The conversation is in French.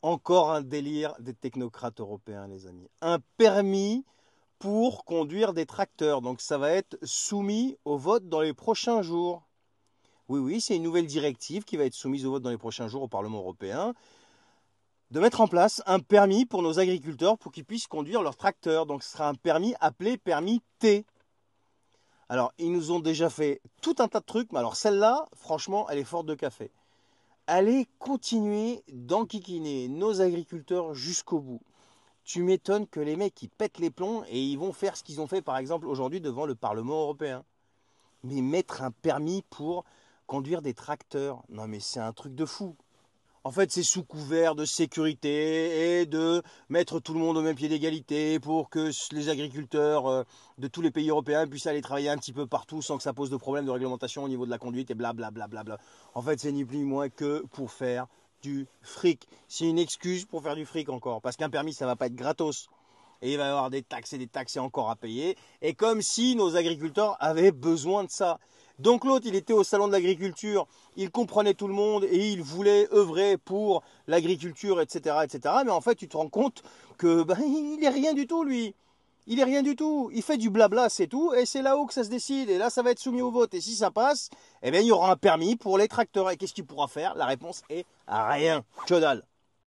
Encore un délire des technocrates européens, les amis. Un permis pour conduire des tracteurs. Donc ça va être soumis au vote dans les prochains jours. Oui, oui, c'est une nouvelle directive qui va être soumise au vote dans les prochains jours au Parlement européen, de mettre en place un permis pour nos agriculteurs pour qu'ils puissent conduire leurs tracteurs. Donc ce sera un permis appelé permis T. Alors, ils nous ont déjà fait tout un tas de trucs, mais alors celle-là, franchement, elle est forte de café. Allez continuer d'enquiquiner nos agriculteurs jusqu'au bout. Tu m'étonnes que les mecs ils pètent les plombs et ils vont faire ce qu'ils ont fait par exemple aujourd'hui devant le Parlement européen. Mais mettre un permis pour conduire des tracteurs, non mais c'est un truc de fou. En fait, c'est sous couvert de sécurité et de mettre tout le monde au même pied d'égalité pour que les agriculteurs de tous les pays européens puissent aller travailler un petit peu partout sans que ça pose de problème de réglementation au niveau de la conduite et blablabla. Bla bla bla. En fait, c'est ni plus ni moins que pour faire du fric. C'est une excuse pour faire du fric encore. Parce qu'un permis, ça va pas être gratos. Et il va y avoir des taxes et encore à payer. Et comme si nos agriculteurs avaient besoin de ça. Donc l'autre, il était au salon de l'agriculture, il comprenait tout le monde et il voulait œuvrer pour l'agriculture, etc., etc. Mais en fait, tu te rends compte que il est rien du tout, lui. Il est rien du tout. Il fait du blabla, c'est tout. Et c'est là-haut que ça se décide. Et là, ça va être soumis au vote. Et si ça passe, eh bien, il y aura un permis pour les tracteurs. Et qu'est-ce qu'il pourra faire? La réponse est rien. Que dalle.